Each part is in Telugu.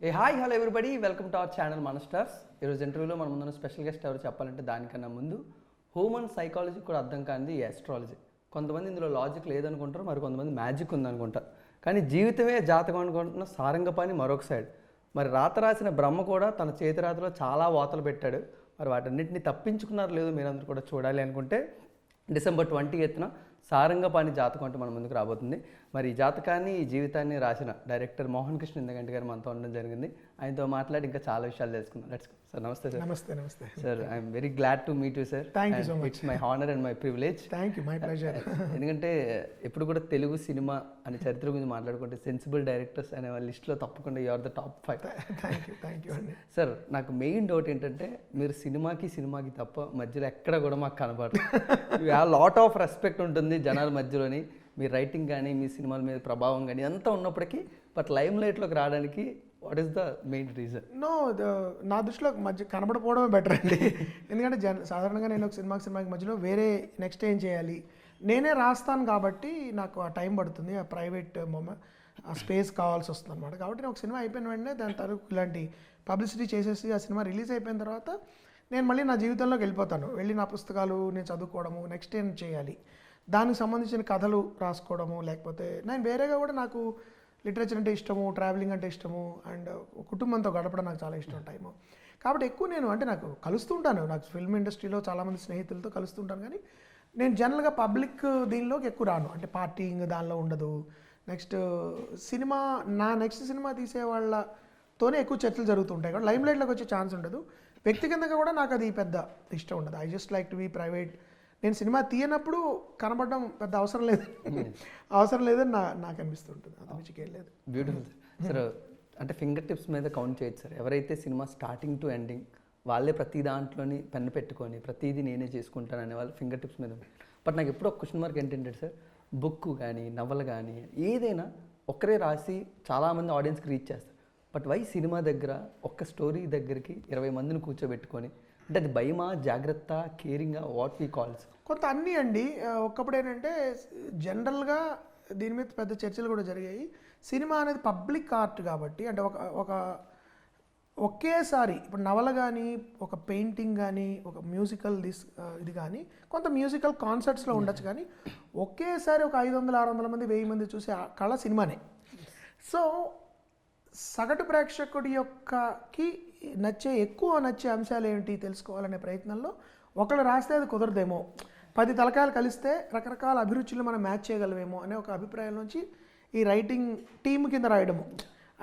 A hi hello everybody, welcome to our channel మన స్టార్స్. ఈరోజు ఇంటర్వ్యూలో మన ముందున్న స్పెషల్ గెస్ట్ ఎవరు చెప్పాలంటే దానికన్నా ముందు హ్యూమన్ సైకాలజీ కూడా అర్థం కానిది ఈ ఆస్ట్రాలజీ. కొంతమంది ఇందులో లాజిక్ లేదనుకుంటారు, మరి కొంతమంది మ్యాజిక్ ఉందనుకుంటారు. కానీ జీవితమే జాతకం అనుకుంటున్న సారంగపాణి మరొక సైడ్. మరి రాత రాసిన బ్రహ్మ కూడా తన చేతి రాతలో చాలా వాతలు పెట్టాడు. మరి వాటన్నిటిని తప్పించుకున్నారు లేదో మీరందరూ కూడా చూడాలి అనుకుంటే డిసెంబర్ 28న సారంగపాణి జాతకం అంటూ మన ముందుకు రాబోతుంది. మరి ఈ జాతకాన్ని, ఈ జీవితాన్ని రాసిన డైరెక్టర్ మోహన్ కృష్ణ ఇందగంటి గారు మనతో ఉండడం జరిగింది. ఆయనతో మాట్లాడి ఇంకా చాలా విషయాలు తెలుసుకుందాం. Let's go. సార్ నమస్తే సార్. నమస్తే నమస్తే sir, I'm very glad to meet you sir. Thank you so much. It's my honour and my privilege. Thank you, my pleasure. ఎందుకంటే ఎప్పుడు కూడా తెలుగు సినిమా అనే చరిత్ర గురించి మాట్లాడుకుంటే సెన్సిబుల్ డైరెక్టర్స్ అనే వాళ్ళ లిస్ట్లో తప్పకుండా you are the top 5. Thank you అండి. సార్, నాకు మెయిన్ డౌట్ ఏంటంటే మీరు సినిమాకి తప్ప మధ్యలో ఎక్కడ కూడా మాకు కనబడదు. లాట్ ఆఫ్ రెస్పెక్ట్ ఉంటుంది జనాల మధ్యలోని. మీ రైటింగ్ కానీ, మీ సినిమాల మీద ప్రభావం కానీ అంతా ఉన్నప్పటికీ బట్ లైమ్ లైట్లోకి రావడానికి what is the main reason? No, నా దృష్టిలో మధ్య కనబడపోవడమే బెటర్ అండి. ఎందుకంటే సాధారణంగా నేను ఒక సినిమాకి మధ్యలో వేరే నెక్స్ట్ ఏం చేయాలి, నేనే రాస్తాను కాబట్టి నాకు ఆ టైం పడుతుంది, ఆ ప్రైవేట్ ఆ స్పేస్ కావాల్సి వస్తుంది అనమాట. కాబట్టి నేను ఒక సినిమా అయిపోయిన వెంటనే దాని తరకు ఇలాంటి పబ్లిసిటీ చేసేసి ఆ సినిమా రిలీజ్ అయిపోయిన తర్వాత నేను మళ్ళీ నా జీవితంలోకి వెళ్ళిపోతాను. వెళ్ళి నా పుస్తకాలు నేను చదువుకోవడము, నెక్స్ట్ ఏం చేయాలి, దానికి సంబంధించిన కథలు రాసుకోవడము, లేకపోతే నేను వేరేగా కూడా నాకు లిటరేచర్ అంటే ఇష్టము, ట్రావెలింగ్ అంటే ఇష్టము, అండ్ కుటుంబంతో గడపడం నాకు చాలా ఇష్టం టైము. కాబట్టి ఎక్కువ నేను అంటే నాకు కలుస్తుంటాను, నాకు ఫిల్మ్ ఇండస్ట్రీలో చాలామంది స్నేహితులతో కలుస్తుంటాను. కానీ నేను జనరల్గా పబ్లిక్ దీనిలోకి ఎక్కువ రాను, అంటే పార్టీయింగ్ దానిలో ఉండదు. నెక్స్ట్ సినిమా, నా నెక్స్ట్ సినిమా తీసే వాళ్ళతోనే ఎక్కువ చర్చలు జరుగుతుంటాయి కాబట్టి లైమ్ లైట్లోకి వచ్చే ఛాన్స్ ఉండదు. వ్యక్తిగతంగా కూడా నాకు అది పెద్ద ఇష్టం ఉండదు. I just like to be private. నేను సినిమా తీయనప్పుడు కనబడడం పెద్ద అవసరం లేదని నాకు అనిపిస్తుంటుంది. అది మించికేం లేదు. Beautiful sir. అంటే ఫింగర్ టిప్స్ మీద కౌంట్ చేయొచ్చు సార్. ఎవరైతే సినిమా స్టార్టింగ్ టు ఎండింగ్ వాళ్ళే ప్రతి దాంట్లోని పెన్ను పెట్టుకొని ప్రతిదీ నేనే చేసుకుంటాను అనే వాళ్ళు ఫింగర్ టిప్స్ మీద. బట్ నాకు ఎప్పుడు ఒక క్వశ్చన్ మార్క్ ఏంటంటే సార్, బుక్ కానీ నవల కానీ ఏదైనా ఒక్కరే రాసి చాలామంది ఆడియన్స్కి రీచ్ చేస్తారు. బట్ వై సినిమా దగ్గర ఒక్క స్టోరీ దగ్గరికి 20 మందిని కూర్చోబెట్టుకొని, అంటే అది భయమా, జాగ్రత్త, కేరింగా, వాట్ వీ కాల్స్? కొంత అన్నీ అండి. ఒక్కప్పుడు ఏంటంటే జనరల్గా దీని మీద పెద్ద చర్చలు కూడా జరిగాయి. సినిమా అనేది పబ్లిక్ ఆర్ట్ కాబట్టి, అంటే ఒక ఒకేసారి ఇప్పుడు నవల కానీ, ఒక పెయింటింగ్ కానీ, ఒక మ్యూజికల్ ఇది కానీ, కొంత మ్యూజికల్ కాన్సర్ట్స్లో ఉండొచ్చు. కానీ ఒకేసారి ఒక 500-600 మంది 1000 మంది చూసే కళ సినిమానే. సో సగటు ప్రేక్షకుడి యొక్కకి ఎక్కువ నచ్చే అంశాలు ఏంటి తెలుసుకోవాలనే ప్రయత్నంలో ఒకళ్ళు రాస్తే అది కుదరదేమో, 10 తలకాయలు కలిస్తే రకరకాల అభిరుచులు మనం మ్యాచ్ చేయగలమేమో అనే ఒక అభిప్రాయం నుంచి ఈ రైటింగ్ టీమ్ కింద రాయడము,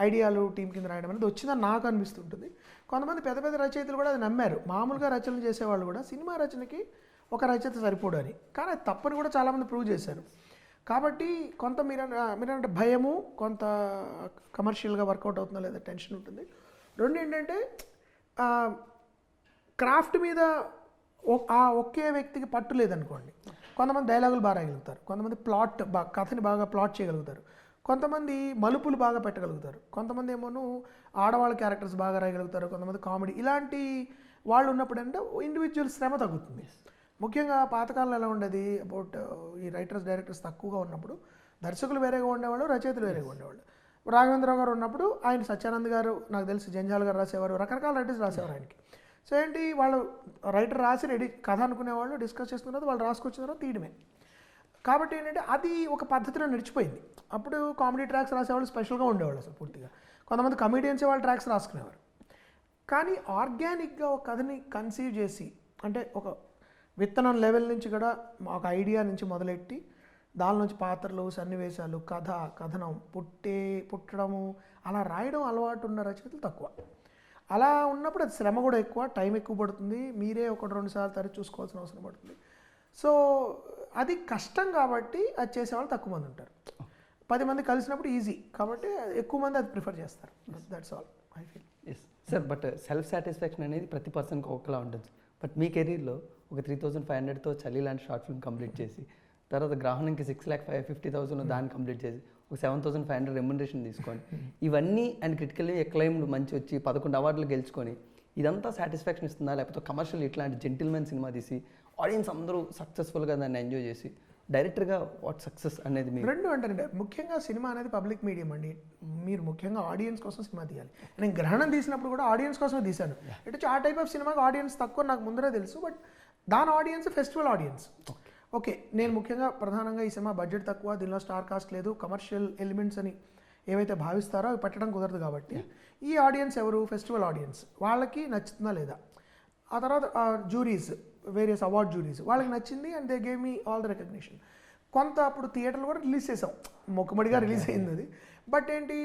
ఐడియాలు టీం కింద రాయడం అనేది వచ్చిందని నాకు అనిపిస్తుంటుంది. కొంతమంది పెద్ద పెద్ద రచయితలు కూడా అది నమ్మారు. మామూలుగా రచనలు చేసేవాళ్ళు కూడా సినిమా రచనకి ఒక రచయిత సరిపోడు అని, కానీ అది తప్పని కూడా చాలామంది ప్రూవ్ చేశారు. కాబట్టి కొంత మీరంటే భయము, కొంత కమర్షియల్గా వర్కౌట్ అవుతుందో లేదా టెన్షన్ ఉంటుంది. రెండు ఏంటంటే క్రాఫ్ట్ మీద ఒకే వ్యక్తికి పట్టు లేదనుకోండి. కొంతమంది డైలాగులు బాగా రాయగలుగుతారు, కొంతమంది కథని బాగా ప్లాట్ చేయగలుగుతారు, కొంతమంది మలుపులు బాగా పెట్టగలుగుతారు, కొంతమంది ఏమోను ఆడవాళ్ళ క్యారెక్టర్స్ బాగా రాయగలుగుతారు, కొంతమంది కామెడీ. ఇలాంటి వాళ్ళు ఉన్నప్పుడు అంటే ఇండివిజువల్ శ్రమ తగ్గుతుంది. ముఖ్యంగా పాతకాలంలో ఎలా ఉండేది, అబౌట్ ఈ రైటర్స్ డైరెక్టర్స్ తక్కువగా ఉన్నప్పుడు దర్శకులు వేరేగా ఉండేవాళ్ళు, రచయితలు వేరేగా ఉండేవాళ్ళు. రాఘవేంద్రరావు గారు ఉన్నప్పుడు ఆయన సత్యానంద్ గారు, నాకు తెలిసి జంజాల్ గారు రాసేవారు, రకరకాల రైటర్స్ రాసేవారు ఆయనకి. సో ఏంటి, వాళ్ళు రైటర్ రాసి రెడీ కథ అనుకునేవాళ్ళు, డిస్కస్ చేసుకున్నది వాళ్ళు రాసుకొచ్చిన తర్వాత తీయడమే. కాబట్టి ఏంటంటే అది ఒక పద్ధతిలో నడిచిపోయింది. అప్పుడు కామెడీ ట్రాక్స్ రాసేవాళ్ళు స్పెషల్గా ఉండేవాళ్ళు అసలు పూర్తిగా. కొంతమంది కమెడియన్స్ వాళ్ళు ట్రాక్స్ రాసుకునేవారు. కానీ ఆర్గానిక్గా ఒక కథని కన్సీవ్ చేసి, అంటే ఒక విత్తనం లెవెల్ నుంచి కూడా ఒక ఐడియా నుంచి మొదలెట్టి దాని నుంచి పాత్రలు, సన్నివేశాలు, కథనం పుట్టడము అలా రాయడం అలవాటు ఉన్న రచయితలు తక్కువ. అలా ఉన్నప్పుడు అది శ్రమ కూడా ఎక్కువ, టైం ఎక్కువ పడుతుంది, మీరే 1-2 సార్లు తరచు చూసుకోవాల్సిన అవసరం పడుతుంది. సో అది కష్టం కాబట్టి అది చేసేవాళ్ళు తక్కువ మంది ఉంటారు. 10 మంది కలిసినప్పుడు ఈజీ కాబట్టి ఎక్కువ మంది అది ప్రిఫర్ చేస్తారు. That's all I feel. Yes sir. But self satisfaction అనేది ప్రతి పర్సన్కి ఒకలా ఉంటుంది. బట్ మీ కెరీర్లో ఒక 3500తో చలి లాంటి షార్ట్ ఫిల్మ్ కంప్లీట్ చేసి, తర్వాత గ్రహణంకి 6,50,000 దాన్ని కంప్లీట్ చేసి, ఒక 7,500 రెమ్యునరేషన్ తీసుకొని, ఇవన్నీ అండ్ క్రిటికల్లీ ఎక్లైమ్డ్ మంచి వచ్చి 11 అవార్డులు గెలుచుకొని, ఇదంతా సాటిస్ఫాక్షన్ ఇస్తుందా? లేకపోతే కమర్షియల్ ఇట్లాంటి జెంటిల్మెన్ సినిమా తీసి ఆడియన్స్ అందరూ సక్సెస్ఫుల్గా దాన్ని ఎంజాయ్ చేసి డైరెక్టర్గా వాట్ సక్సెస్ అనేది మీ రెండు అంటారండి. ముఖ్యంగా సినిమా అనేది పబ్లిక్ మీడియం అండి. మీరు ముఖ్యంగా ఆడియన్స్ కోసం సినిమా తీయాలి. నేను గ్రహణం తీసినప్పుడు కూడా ఆడియన్స్ కోసమే తీశాను. ఇటు ఆ టైప్ ఆఫ్ సినిమాకి ఆడియన్స్ తక్కువ నాకు ముందరే తెలుసు, బట్ దాని ఆడియన్స్ ఫెస్టివల్ ఆడియన్స్. ఓకే, నేను ముఖ్యంగా ప్రధానంగా ఈ సినిమా బడ్జెట్ తక్కువ, దీనిలో స్టార్ కాస్ట్ లేదు, కమర్షియల్ ఎలిమెంట్స్ అని ఏవైతే భావిస్తారో అవి పెట్టడం కుదరదు కాబట్టి ఈ ఆడియన్స్ ఎవరు, ఫెస్టివల్ ఆడియన్స్, వాళ్ళకి నచ్చుతుందా లేదా. ఆ తర్వాత జ్యూరీస్, వేరియస్ అవార్డ్ జ్యూరీస్, వాళ్ళకి నచ్చింది and they gave me all the recognition. కొంత అప్పుడు థియేటర్లు కూడా రిలీజ్ చేసాం, మొక్కుమడిగా రిలీజ్ అయింది అది. బట్ ఏంటి,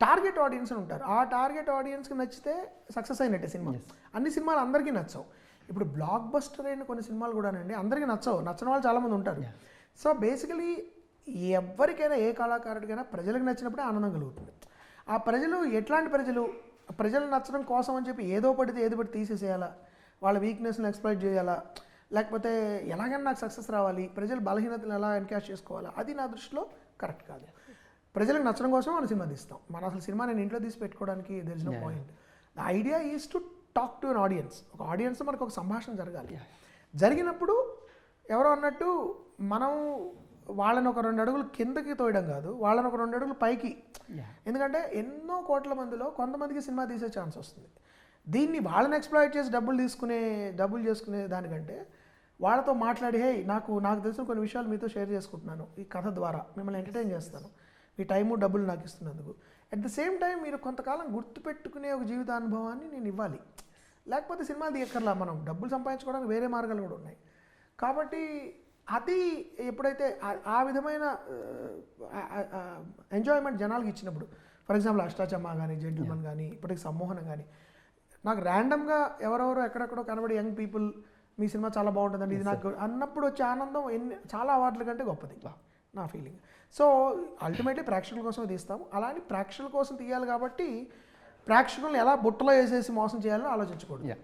టార్గెట్ ఆడియన్స్ అని ఉంటారు. ఆ టార్గెట్ ఆడియన్స్కి నచ్చితే సక్సెస్ అయినట్టే సినిమా. అన్ని సినిమాలు అందరికీ నచ్చవు. ఇప్పుడు బ్లాక్ బస్టర్ అయిన కొన్ని సినిమాలు కూడానండి అందరికీ నచ్చవు, నచ్చని వాళ్ళు చాలామంది ఉంటారు. సో బేసికలీ ఎవరికైనా ఏ కళాకారుడికైనా ప్రజలకు నచ్చినప్పుడే ఆనందం కలుగుతుంది. ఆ ప్రజలు ఎట్లాంటి ప్రజలు నచ్చడం కోసం అని చెప్పి ఏదో పడితే ఏదో పడి తీసేసేయాలా, వాళ్ళ వీక్నెస్ని ఎక్స్ప్లాయిట్ చేయాలా, లేకపోతే ఎలాగైనా నాకు సక్సెస్ రావాలి, ప్రజల బలహీనతలు ఎలా ఎన్కాష్ చేసుకోవాలా, అది నా దృష్టిలో కరెక్ట్ కాదు. ప్రజలకు నచ్చడం కోసం మనం సినిమా తీస్తాం. మనం అసలు సినిమా నేను ఇంట్లో తీసి పెట్టుకోవడానికి there is no point. The idea is to talk to an audience. ఒక ఆడియన్స్ మనకు ఒక సంభాషణ జరగాలి. జరిగినప్పుడు ఎవరో అన్నట్టు మనం వాళ్ళని ఒక 2 అడుగులు కిందకి తోయడం కాదు, వాళ్ళని ఒక 2 అడుగులు పైకి. ఎందుకంటే ఎన్నో కోట్ల మందిలో కొంతమందికి సినిమా తీసే ఛాన్స్ వస్తుంది. దీన్ని వాళ్ళని ఎక్స్ప్లాయిట్ చేసి డబ్బులు చేసుకునే దానికంటే వాళ్ళతో మాట్లాడి, హే నాకు తెలిసిన కొన్ని విషయాలు మీతో షేర్ చేసుకుంటున్నాను, ఈ కథ ద్వారా మిమ్మల్ని ఎంటర్టైన్ చేస్తాను, మీ టైము డబ్బులు నాకు ఇస్తున్నందుకు. అట్ ద సేమ్ టైం మీరు కొంతకాలం గుర్తుపెట్టుకునే ఒక జీవితానుభవాన్ని నేను ఇవ్వాలి. లేకపోతే సినిమాలు తీయక్కర్లా, మనం డబ్బులు సంపాదించుకోవడానికి వేరే మార్గాలు కూడా ఉన్నాయి. కాబట్టి అది ఎప్పుడైతే ఆ విధమైన ఎంజాయ్మెంట్ జనాలకి ఇచ్చినప్పుడు, ఫర్ ఎగ్జాంపుల్ అష్టాచమ్మ కానీ, జెంటిల్మన్ కానీ, ఇప్పటికి సమ్మోహనం కానీ, నాకు ర్యాండమ్గా ఎవరెవరో ఎక్కడెక్కడో కనబడి యంగ్ పీపుల్ మీ సినిమా చాలా బాగుంటుందండి ఇది నాకు అన్నప్పుడు వచ్చే ఆనందం చాలా అవార్డుల కంటే గొప్పది నా ఫీలింగ్. సో అల్టిమేట్లీ ప్రేక్షకుల కోసం తీస్తాము. అలానే ప్రేక్షకుల కోసం తీయాలి కాబట్టి ప్రేక్షకులను ఎలా బుట్టలో వేసేసి మోసం చేయాలని ఆలోచించకూడదు.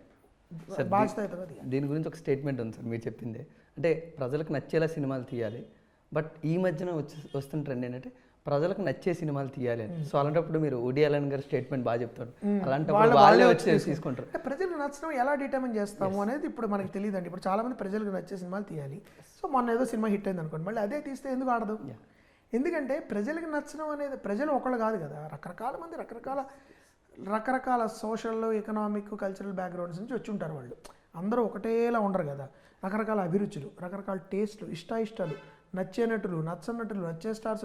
బాధ్యతగా తీయాలి. దీని గురించి ఒక స్టేట్మెంట్ ఉంది సార్, మీరు చెప్పింది. అంటే ప్రజలకు నచ్చేలా సినిమాలు తీయాలి, బట్ ఈ మధ్యన వస్తున్న ట్రెండ్ ఏంటంటే ప్రజలకు నచ్చే సినిమాలు తీయాలి అని. సో అలాంటప్పుడు మీరు వుడీ అలెన్ గారి స్టేట్మెంట్ బాగా చెప్తారు. అలాంటప్పుడు వాళ్ళే వచ్చి తీసుకుంటారు. ప్రజలకు నచ్చడం ఎలా డిటర్మిన్ చేస్తాము అనేది ఇప్పుడు మనకి తెలియదండి. ఇప్పుడు చాలా మంది ప్రజలకు నచ్చే సినిమాలు తీయాలి. సో మొన్న ఏదో సినిమా హిట్ అయింది అనుకోండి, మళ్ళీ అదే తీస్తే ఎందుకు ఆడదు? ఎందుకంటే ప్రజలకు నచ్చడం అనేది, ప్రజలు ఒకళ్ళు కాదు కదా, రకరకాల మంది రకరకాల సోషల్, ఎకనామిక్, కల్చరల్ బ్యాక్గ్రౌండ్స్ నుంచి వచ్చి ఉంటారు. వాళ్ళు అందరూ ఒకటేలా ఉండరు కదా. రకరకాల అభిరుచులు, రకరకాల టేస్ట్లు, ఇష్టాలు, నచ్చే నటులు, నచ్చే స్టార్స్,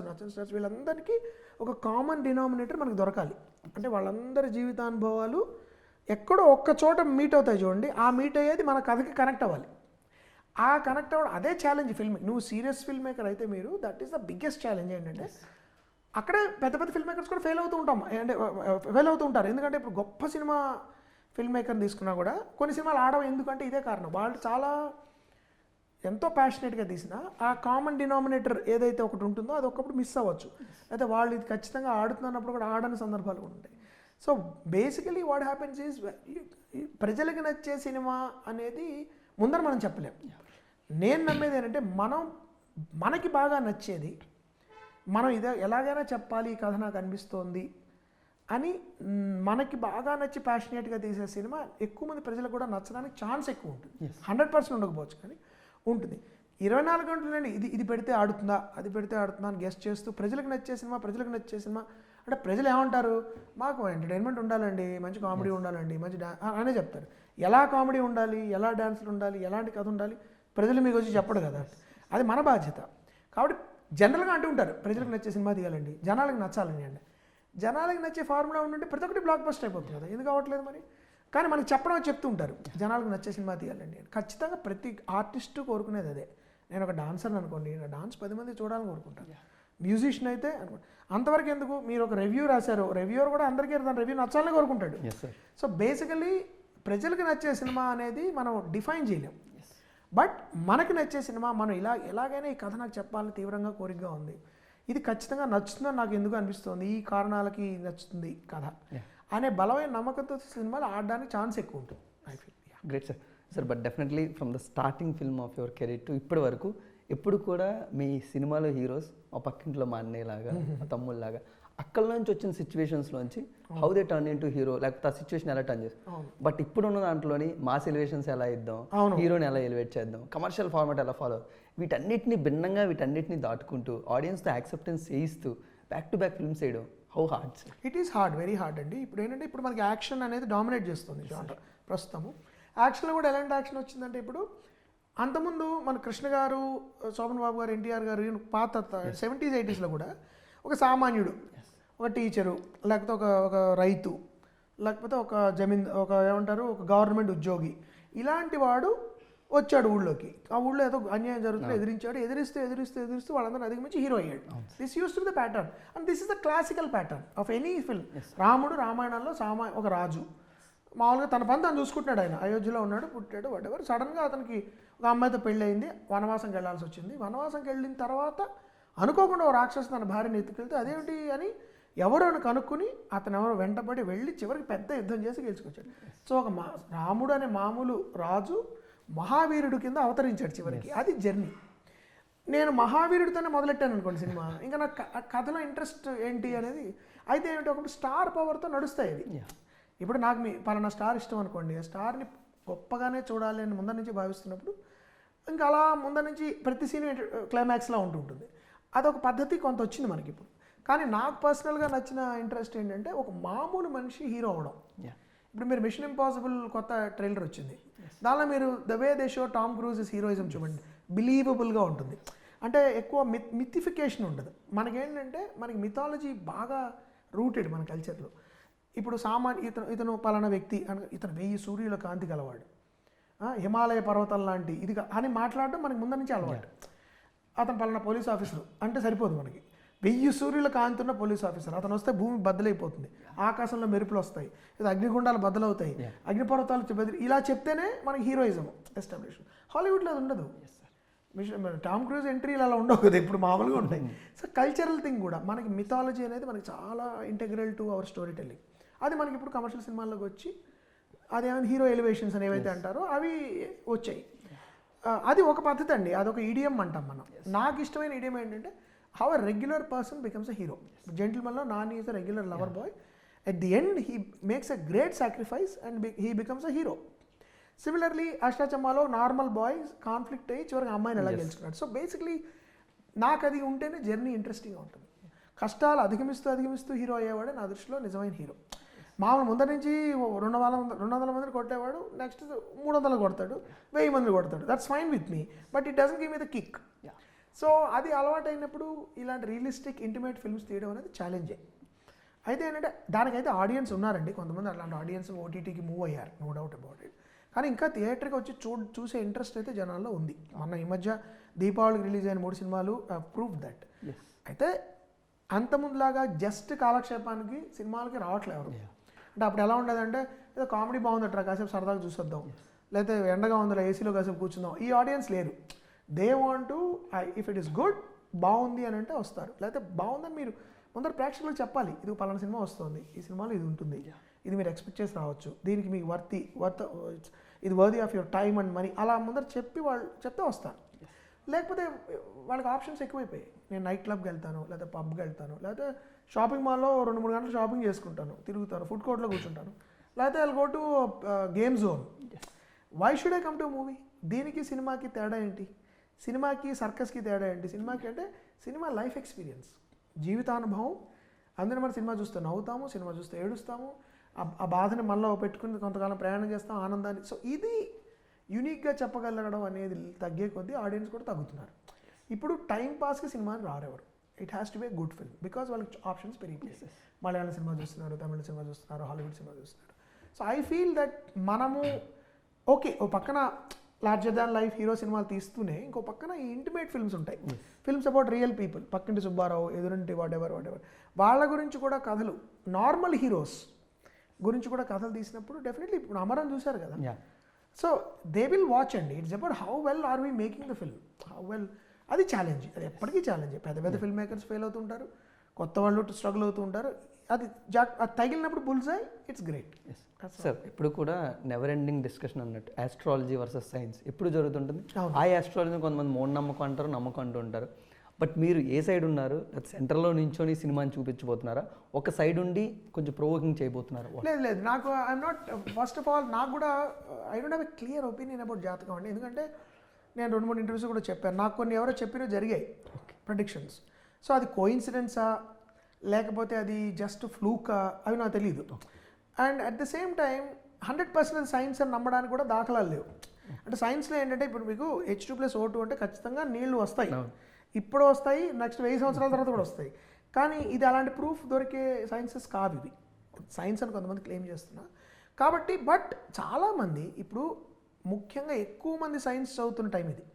వీళ్ళందరికీ ఒక కామన్ డినామినేటర్ మనకు దొరకాలి. అంటే వాళ్ళందరి జీవితానుభవాలు ఎక్కడో ఒక్క చోట మీట్ అవుతాయి చూడండి. ఆ మీట్ అయ్యేది మన కథకి కనెక్ట్ అవ్వాలి. ఆ కనెక్ట్ అవ్వడం అదే ఛాలెంజ్ ఫిల్మ్. నువ్వు సీరియస్ ఫిల్మ్ మేకర్ అయితే మీరు, that is the biggest challenge. ఏంటంటే అక్కడే పెద్ద ఫిల్మ్ మేకర్స్ కూడా ఫెయిల్ అవుతూ ఉంటారు. ఎందుకంటే ఇప్పుడు గొప్ప సినిమా ఫిల్మ్ మేకర్ని తీసుకున్నా కూడా కొన్ని సినిమాలు ఆడవు. ఎందుకంటే ఇదే కారణం, వాళ్ళు చాలా ఎంతో ప్యాషనేట్గా తీసిన ఆ కామన్ డినామినేటర్ ఏదైతే ఒకటి ఉంటుందో అది ఒకప్పుడు మిస్ అవ్వచ్చు. అయితే వాళ్ళు ఇది ఖచ్చితంగా ఆడుతున్నప్పుడు కూడా ఆడని సందర్భాలు కూడా ఉంటాయి. So basically what happens is, ప్రజలకు నచ్చే సినిమా అనేది ముందర మనం చెప్పలేం. నేను నమ్మేది ఏంటంటే మనకి బాగా నచ్చేది, మనం ఇదే ఎలాగైనా చెప్పాలి, ఈ కథ నాకు అనిపిస్తోంది అని మనకి బాగా నచ్చి ప్యాషనేట్గా తీసే సినిమా ఎక్కువ మంది ప్రజలకు కూడా నచ్చడానికి ఛాన్స్ ఎక్కువ ఉంటుంది. 100% ఉండకపోవచ్చు కానీ ఉంటుంది. 24 గంటలండి ఇది పెడితే ఆడుతుందా, అది పెడితే ఆడుతుందా అని గెస్ట్ చేస్తూ ప్రజలకు నచ్చే సినిమా అంటే ప్రజలు ఏమంటారు, మాకు ఎంటర్టైన్మెంట్ ఉండాలండి, మంచి కామెడీ ఉండాలండి, మంచి అనే చెప్తారు. ఎలా కామెడీ ఉండాలి, ఎలా డాన్సులు ఉండాలి, ఎలాంటి కథ ఉండాలి, ప్రజలు మీకు వచ్చి చెప్పడు కదా, అది మన బాధ్యత. కాబట్టి జనరల్గా అంటూ ఉంటారు ప్రజలకు నచ్చే సినిమా తీయాలండి, జనాలకు నచ్చాలండి అండి. జనాలకు నచ్చే ఫార్ములా ఉంటుంటే ప్రతి ఒక్కటి బ్లాక్ బస్టర్ అయిపోతుంది కదా, ఎందుకు అవ్వట్లేదు మరి? కానీ మనకు చెప్తూ ఉంటారు జనాలకు నచ్చే సినిమా తీయాలండి. ఖచ్చితంగా ప్రతి ఆర్టిస్టు కోరుకునేది అదే. నేను ఒక డాన్సర్ని అనుకోండి, నా డాన్స్ 10 మంది చూడాలని కోరుకుంటాను. మ్యూజిషియన్ అయితే అనుకోండి, అంతవరకు ఎందుకు, మీరు ఒక రివ్యూ రాశారు, రివ్యూర్ కూడా అందరికీ తన రివ్యూ నచ్చాలని కోరుకుంటాడు. సో బేసికలీ ప్రజలకు నచ్చే సినిమా అనేది మనం డిఫైన్ చేయలేం. బట్ మనకి నచ్చే సినిమా, మనం ఎలాగైనా ఈ కథ నాకు చెప్పాలని తీవ్రంగా కోరికగా ఉంది, ఇది ఖచ్చితంగా నచ్చుతుందని నాకు ఎందుకు అనిపిస్తుంది, ఈ కారణాలకి నచ్చుతుంది కథ అనే బలమైన నమ్మకంతో సినిమాలు ఆడడానికి ఛాన్స్ ఎక్కువ ఉంటుంది. I feel. Great sir. But definitely from the starting film of your career to ఇప్పటి వరకు ఎప్పుడు కూడా మీ సినిమాలో హీరోస్ మా పక్కింట్లో మా అన్నయ్యలాగా, మా తమ్ముళ్ళలాగా, అక్కడ నుంచి వచ్చిన సిచ్యువేషన్స్లోంచి how they turn into hero, లేకపోతే ఆ సిచ్యువేషన్ ఎలా టర్న్ చేస్తాం. బట్ ఇప్పుడున్న దాంట్లోని మాస్ ఎలివేషన్స్ ఎలా ఇద్దాం, హీరోని ఎలా ఎలివేట్ చేద్దాం, కమర్షియల్ ఫార్మాట్ ఎలా ఫాలో, వీటన్నిటిని భిన్నంగా వీటన్నిటిని దాటుకుంటూ ఆడియన్స్తో యాక్సెప్టెన్స్ చేయిస్తూ బ్యాక్ టు బ్యాక్ ఫిల్మ్స్ చేయడం how hard sir? It is hard, very hard అండి. ఇప్పుడు ఏంటంటే ఇప్పుడు మనకి యాక్షన్ అనేది డామినేట్ చేస్తుంది జానర్ ప్రస్తుతము. యాక్షన్లో కూడా ఎలాంటి యాక్షన్ వచ్చిందంటే ఇప్పుడు అంతకుముందు మన కృష్ణ గారు, శోభన్ బాబు గారు, ఎన్టీఆర్ గారు పాత 70s 80s కూడా ఒక సామాన్యుడు, ఒక టీచరు, లేకపోతే ఒక రైతు, లేకపోతే ఒక ఏమంటారు ఒక గవర్నమెంట్ ఉద్యోగి, ఇలాంటి వాడు వచ్చాడు ఊళ్ళోకి. ఆ ఊళ్ళో ఏదో అన్యాయం జరుగుతుంది, ఎదిరిస్తూ వాళ్ళందరూ అధిగమించి హీరో అయ్యాడు. This use to be the pattern and this is the classical pattern of any film. రాముడు రామాయణంలో ఒక రాజు మామూలుగా తన పని తను చూసుకుంటున్నాడు. ఆయన అయోధ్యలో ఉన్నాడు, పుట్టాడు, వాటెవర్. సడన్గా అతనికి ఒక అమ్మాయితో పెళ్ళి అయింది, వనవాసంకి వెళ్ళాల్సి వచ్చింది. వనవాసంకి వెళ్ళిన తర్వాత అనుకోకుండా ఒక రాక్షసు తన భార్యని ఎత్తుకెళ్తే అదేమిటి అని ఎవరు అని కనుక్కుని అతను ఎవరో వెంటబడి వెళ్ళి చివరికి పెద్ద యుద్ధం చేసి గెలుచుకొచ్చాడు. సో ఒక రాముడు అనే మామూలు రాజు మహావీరుడు కింద అవతరించాడు చివరికి. అది జర్నీ. నేను మహావీరుడితోనే మొదలెట్టాను అనుకోండి సినిమా, ఇంకా నాకు కథలో ఇంట్రెస్ట్ ఏంటి అనేది. అయితే ఏమిటి, ఒకటి స్టార్ పవర్తో నడుస్తాయి అది. ఇప్పుడు నాకు పలానా స్టార్ ఇష్టం అనుకోండి, ఆ స్టార్ని గొప్పగానే చూడాలి అని ముందర నుంచి భావిస్తున్నప్పుడు ఇంకా అలా ముందర నుంచి ప్రతి సీన్ క్లైమాక్స్లా ఉంటుంటుంది. అదొక పద్ధతి కొంత వచ్చింది మనకి ఇప్పుడు. కానీ నాకు పర్సనల్గా నచ్చిన ఇంట్రెస్ట్ ఏంటంటే ఒక మామూలు మనిషి హీరో అవడం. ఇప్పుడు మీరు మిషన్ ఇంపాసిబుల్ కొత్త ట్రైలర్ వచ్చింది, దానిలో మీరు the way they show Tom cruise heroism చూడండి, బిలీవబుల్గా ఉంటుంది. అంటే ఎక్కువ మిథిఫికేషన్ ఉండదు. మనకేంటంటే మనకి మిథాలజీ బాగా రూటెడ్ మన కల్చర్లో. ఇప్పుడు ఇతను పలానా వ్యక్తి ఇతను 1000 సూర్యుల కాంతి గలవాడు, హిమాలయ పర్వతం లాంటి ఇది అని మాట్లాడడం మనకి ముందు నుంచి అలవాటు. అతను పలానా పోలీస్ ఆఫీసర్ అంటే సరిపోదు మనకి. 1000 సూర్యుల కాంతి ఉన్న పోలీస్ ఆఫీసర్, అతను వస్తే భూమి బద్దలైపోతుంది, ఆకాశంలో మెరుపులు వస్తాయి, ఇది అగ్నిగుండాలు బద్దలవుతాయి, అగ్నిపర్వతాలు ఇలా చెప్తేనే మనకి హీరోయిజం ఎస్టాబ్లిష్. హాలీవుడ్లో అది ఉండదు. టామ్ క్రూజ్ ఎంట్రీలు అలా ఉండవు కదా, ఇప్పుడు మామూలుగా ఉంటాయి. సో కల్చరల్ థింగ్ కూడా మనకి మిథాలజీ అనేది మనకి చాలా integral to our story telling. అది మనకి ఇప్పుడు కమర్షియల్ సినిమాల్లోకి వచ్చి అదేమైనా హీరో ఎలివేషన్స్ అని ఏవైతే అంటారో అవి వచ్చాయి. అది ఒక పద్ధతి అండి, అదొక ఈడియం అంటాం మనం. నాకు ఇష్టమైన ఈడియం ఏంటంటే how a regular person becomes a hero. జెంటిల్మన్లో Nani is a regular lover boy, at the end he makes a great sacrifice and he becomes a hero. Similarly అష్టాచమ్మాలో నార్మల్ బాయ్స్ కాన్ఫ్లిక్ట్ అయ్యి చివరికి అమ్మాయిని ఎలా గెలుచుకున్నాడు. సో బేసిక్లీ నాకు అది ఉంటేనే జర్నీ ఇంట్రెస్టింగ్గా ఉంటుంది. కష్టాలు అధిగమిస్తూ హీరో అయ్యేవాడే నా దృష్టిలో నిజమైన హీరో. మామూలు ముందర నుంచి 200 మందిని కొట్టేవాడు నెక్స్ట్ 300 కొడతాడు, 1000 మందిని కొడతాడు. That's fine with me, but it doesn't give me the kick. So అది అలవాటు అయినప్పుడు ఇలాంటి రియలిస్టిక్ ఇంటిమేట్ ఫిల్మ్స్ తీయడం అనేది ఛాలెంజే. అయితే ఏంటంటే దానికైతే ఆడియన్స్ ఉన్నారండి, కొంతమంది అలాంటి ఆడియన్స్ ఓటీటీకి మూవ్ అయ్యారు, నో డౌట్ అబౌట్ ఇట్. కానీ ఇంకా థియేటర్కి వచ్చి చూసే ఇంట్రెస్ట్ అయితే జనాల్లో ఉంది. ఈ మధ్య దీపావళికి రిలీజ్ అయిన 3 సినిమాలు ప్రూవ్ దట్. అయితే అంతకుముందులాగా జస్ట్ కాలక్షేపానికి సినిమాలకి రావట్లేదు ఎవరు. అంటే అప్పుడు ఎలా ఉండేదంటే ఏదో కామెడీ బాగుందట్రా కాసేపు సరదాగా చూసేద్దాం, లేకపోతే ఎండగా ఉందిరా ఏసీలో కాసేపు కూర్చుందాం, ఈ ఆడియన్స్ లేరు. They want to if it is good బాగుంది అని అంటే వస్తారు, లేకపోతే బాగుందని మీరు ముందర ప్రేక్షకులకు చెప్పాలి, ఇది పలానా సినిమా వస్తుంది, ఈ సినిమాలో ఇది ఉంటుంది, ఇది మీరు ఎక్స్పెక్ట్ చేసి రావచ్చు, దీనికి మీకు ఇది worthy of your time and money, అలా ముందర చెప్తే వస్తారు. లేకపోతే వాళ్ళకి ఆప్షన్స్ ఎక్కువైపోయాయి. నేను నైట్ క్లబ్కి వెళ్తాను, లేదా పబ్కి వెళ్తాను, లేకపోతే షాపింగ్ మాల్లో 2-3 గంటలు షాపింగ్ చేసుకుంటాను, తిరుగుతాను, ఫుడ్ కోర్ట్లో కూర్చుంటాను, లేకపోతే I'll go to game zone. Why should I come to movie? దీనికి సినిమాకి తేడా ఏంటి? సినిమాకి సర్కస్కి తేడా ఏంటి? సినిమాకి అంటే సినిమా లైఫ్ ఎక్స్పీరియన్స్, జీవితానుభవం. అందులో మనం సినిమా చూస్తే నవ్వుతాము, సినిమా చూస్తే ఏడుస్తాము, ఆ బాధని మనలో పెట్టుకుని కొంతకాలం ప్రయాణం చేస్తాం, ఆనందాన్ని. సో ఇది యూనిక్గా చెప్పగలగడం అనేది తగ్గే కొద్దీ ఆడియన్స్ కూడా తగ్గుతున్నారు. ఇప్పుడు టైం పాస్కి సినిమాని రారెవరు. It has to be a good film because వాళ్ళకి ఆప్షన్స్ పెరిగిపోయాయి. మలయాళం సినిమా చూస్తున్నారు, తమిళ సినిమా చూస్తున్నారు, హాలీవుడ్ సినిమా చూస్తున్నారు. సో ఐ ఫీల్ దట్ మనము ఓకే ఓ పక్కన లార్జర్ దాన్ లైఫ్ హీరో సినిమాలు తీస్తూనే ఇంకో పక్కన ఈ ఇంటిమేట్ ఫిల్మ్స్ ఉంటాయి, ఫిల్మ్స్ అబౌట్ రియల్ పీపుల్, పక్కింటి సుబ్బారావు, ఎదురింటి వాటెవర్ వాళ్ళ గురించి కూడా కథలు, నార్మల్ హీరోస్ గురించి కూడా కథలు తీసినప్పుడు డెఫినెట్లీ ఇప్పుడు అమరన్ చూశారు కదా. సో దే విల్ వాచ్ అండి. It's about how well are we making the film, how well. అది ఛాలెంజ్, అది ఎప్పటికీ ఛాలెంజ్. పెద్ద ఫిల్మ్ మేకర్స్ ఫెయిల్ అవుతుంటారు, కొత్త వాళ్ళు స్ట్రగుల్ అవుతూ ఉంటారు. అది తగిలినప్పుడు bull's eye it's great. Sir ఇప్పుడు కూడా నెవర్ ఎండింగ్ డిస్కషన్ అన్నట్టు ఆస్ట్రాలజీ వర్సెస్ సైన్స్ ఎప్పుడు జరుగుతుంటుంది. ఆ ఆస్ట్రాలజీని కొంతమంది మూఢనమ్మకం అంటారు, నమ్మకం అంటూ ఉంటారు. బట్ మీరు ఏ సైడ్ ఉన్నారు? సెంటర్లో నించొని సినిమాని చూపించబోతున్నారా, ఒక సైడ్ ఉండి కొంచెం ప్రొవోకింగ్ చేయబోతున్నారా? లేదు నాకు I'm not, first of all నాకు కూడా I don't have a clear opinion about జాతకం అండి. ఎందుకంటే నేను 2-3 ఇంటర్వ్యూస్ కూడా చెప్పాను, నాకు కొన్ని ఎవరో చెప్పినవి జరిగాయి ప్రెడిక్షన్స్. సో అది కోయిన్సిడెన్సా లేకపోతే అది జస్ట్ ఫ్లూకా అవి నాకు తెలియదు. And at the same time 100% science అని నమ్మడానికి కూడా దాఖలాలు లేవు. అంటే సైన్స్లో ఏంటంటే ఇప్పుడు మీకు H2+O2 అంటే ఖచ్చితంగా నీళ్లు వస్తాయి, ఇప్పుడు వస్తాయి, నెక్స్ట్ 1000 సంవత్సరాల తర్వాత కూడా వస్తాయి. కానీ ఇది అలాంటి ప్రూఫ్ దొరికే సైన్సెస్ కావు ఇవి. సైన్స్ అని కొంతమంది క్లెయిమ్ చేస్తున్నా కాబట్టి. బట్ చాలామంది ఇప్పుడు ముఖ్యంగా ఎక్కువ మంది సైన్స్ చదువుతున్న టైం ఇది.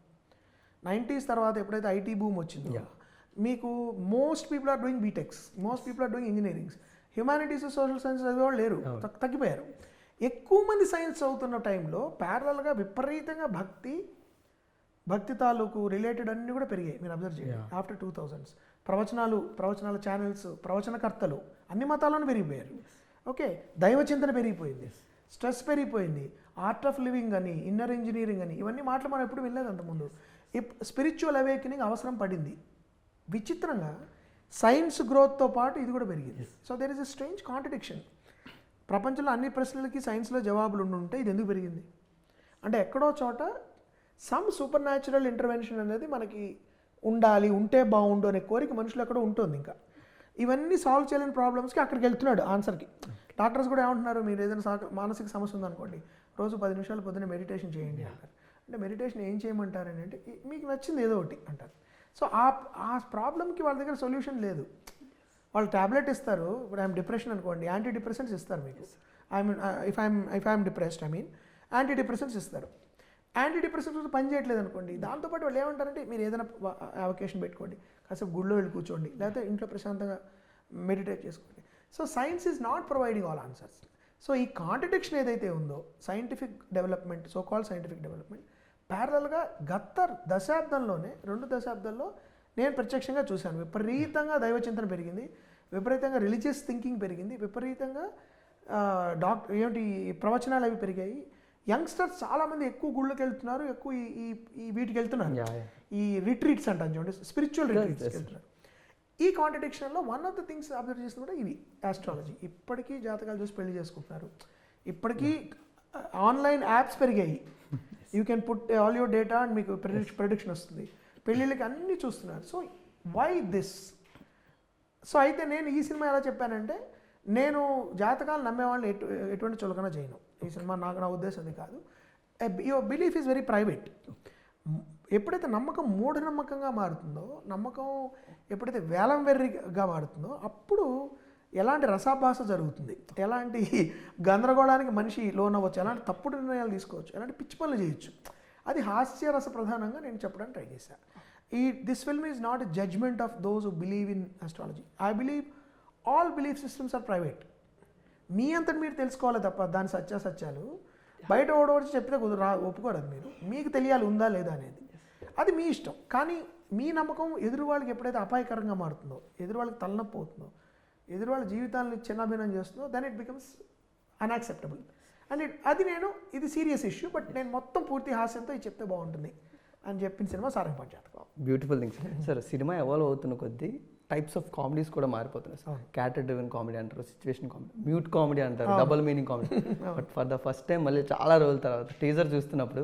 90s తర్వాత ఎప్పుడైతే ఐటీ బూమ్ వచ్చిందో మీకు most people are doing BTechs, most people are doing engineerings. Humanities social science చదివేవాళ్ళు లేరు, తగ్గిపోయారు. ఎక్కువ మంది సైన్స్ చదువుతున్న టైంలో ప్యారలల్గా విపరీతంగా భక్తి తాలూకు రిలేటెడ్ అన్నీ కూడా పెరిగాయి. మీరు అబ్జర్వ్ చేయండి. ఆఫ్టర్ 2000s ప్రవచనాల ఛానల్స్, ప్రవచనకర్తలు అన్ని మతాలను పెరిగిపోయారు. ఓకే, దైవ చింతన పెరిగిపోయింది, స్ట్రెస్ పెరిగిపోయింది, ఆర్ట్ ఆఫ్ లివింగ్ అని, ఇన్నర్ ఇంజనీరింగ్ అని, ఇవన్నీ మాటలు మనం ఎప్పుడు వెళ్ళలేదు అంతకుముందు. స్పిరిచువల్ అవేకనింగ్ అవసరం పడింది. విచిత్రంగా సైన్స్ గ్రోత్తో పాటు ఇది కూడా పెరిగింది. So there is a strange contradiction. ప్రపంచంలో అన్ని ప్రశ్నలకి సైన్స్లో జవాబులు ఉంటే ఇది ఎందుకు పెరిగింది అంటే ఎక్కడో చోట సమ్ సూపర్ న్యాచురల్ ఇంటర్వెన్షన్ అనేది మనకి ఉండాలి, ఉంటే బాగుండు అనే కోరిక మనుషులు ఎక్కడో ఉంటుంది. ఇంకా ఇవన్నీ సాల్వ్ చేయలేని ప్రాబ్లమ్స్కి అక్కడికి వెళ్తున్నాడు ఆన్సర్కి. డాక్టర్స్ కూడా ఏమంటున్నారు, మీరు ఏదైనా మానసిక సమస్య ఉందనుకోండి, రోజు 10 నిమిషాలు పొద్దున్న మెడిటేషన్ చేయండి అంటారు. అంటే మెడిటేషన్ ఏం చేయమంటారు అని అంటే మీకు నచ్చింది ఏదో ఒకటి అంటారు. సో ఆ ప్రాబ్లమ్కి వాళ్ళ దగ్గర సొల్యూషన్ లేదు. వాళ్ళు ట్యాబ్లెట్ ఇస్తారు. ఇప్పుడు ఐఎమ్ డిప్రెషన్ అనుకోండి, యాంటీ డిప్రెసెంట్స్ ఇస్తారు మీకు. If I'm depressed anti depressants ఇస్తారు. యాంటీ డిప్రెసెంట్స్ పని చేయట్లేదు అనుకోండి, దాంతోపాటు వాళ్ళు ఏమంటారంటే మీరు ఏదైనా అవకేషన్ పెట్టుకోండి, కాసేపు గుడిలో వెళ్ళి కూర్చోండి, లేకపోతే ఇంట్లో ప్రశాంతంగా మెడిటేట్ చేసుకోండి. So science is not providing all answers. So ఈ కాంట్రడిక్షన్ ఏదైతే ఉందో scientific development, so called scientific development ప్యారలల్గా గత 2 దశాబ్దాల్లో నేను ప్రత్యక్షంగా చూశాను. విపరీతంగా దైవచింతన పెరిగింది, విపరీతంగా రిలీజియస్ థింకింగ్ పెరిగింది, విపరీతంగా ప్రవచనాలు అవి పెరిగాయి. యంగ్స్టర్స్ చాలామంది ఎక్కువ గుళ్ళకి వెళ్తున్నారు, ఎక్కువ ఈ వీటికి వెళ్తున్నారు, ఈ రిట్రీట్స్ అంటాను చూడండి, స్పిరిచువల్ రిట్రీట్స్కి వెళ్తున్నారు. ఈ కాంట్రడిక్షన్లో one of the things observe చేసిన కూడా ఇవి ఆస్ట్రాలజీ. ఇప్పటికీ జాతకాలు చూసి పెళ్లి చేసుకుంటున్నారు, ఇప్పటికీ ఆన్లైన్ యాప్స్ పెరిగాయి. You can put all your data and మీకు ప్రెడిక్షన్ వస్తుంది. పెళ్ళిళ్ళకి అన్నీ చూస్తున్నారు. So why this? సో అయితే నేను ఈ సినిమా ఎలా చెప్పానంటే, నేను జాతకాలు నమ్మేవాళ్ళని ఎటువంటి చులకన చేయను. ఈ సినిమా నా ఉద్దేశం అది కాదు. Your belief is very private. ఎప్పుడైతే నమ్మకం మూఢనమ్మకంగా మారుతుందో, నమ్మకం ఎప్పుడైతే వేలం వెర్రిగా మారుతుందో, అప్పుడు ఎలాంటి రసాభాస జరుగుతుంది, ఎలాంటి గందరగోళానికి మనిషి లోనవ్వచ్చు, ఎలాంటి తప్పుడు నిర్ణయాలు తీసుకోవచ్చు, ఎలాంటి పిచ్చి పనులు చేయొచ్చు. అది హాస్యరస ప్రధానంగా నేను చెప్పడానికి ట్రై చేశాను. This film is not a judgement of those who believe in astrology. I believe all belief systems are private. మీ అంతటి మీరు తెలుసుకోవాలి తప్ప దాని సత్యాసత్యాలు బయట ఓడవచ్చి చెప్తే ఒప్పుకోరు. అది మీకు తెలియాలి ఉందా లేదా అనేది, అది మీ ఇష్టం. కానీ మీ నమ్మకం ఎదురు వాళ్ళకి ఎప్పుడైతే అపాయకరంగా మారుతుందో, ఎదురు వాళ్ళకి తలనొప్పి అవుతుందో, ఎదురు వాళ్ళ జీవితాలను చిన్నాభిన్నం చేస్తుందో, then it becomes unacceptable. And ఇది సీరియస్ ఇష్యూ. బట్ నేను మొత్తం పూర్తి హాస్యంతో ఇది చెప్తే బాగుంటుంది అని చెప్పిన సినిమా సారంగపాణి జాతకం. Beautiful things sir. Cinema evolve అవుతున్న కొద్దీ టైప్స్ ఆఫ్ కామెడీస్ కూడా మారిపోతున్నాయి సార్. క్యారెక్టర్ డ్రివెన్ కామెడీ అంటారు, సిచ్యువేషన్ కామెడీ, మ్యూట్ కామెడీ అంటారు, double meaning comedy. But for the first time మళ్ళీ చాలా రోజుల తర్వాత టీజర్ చూస్తున్నప్పుడు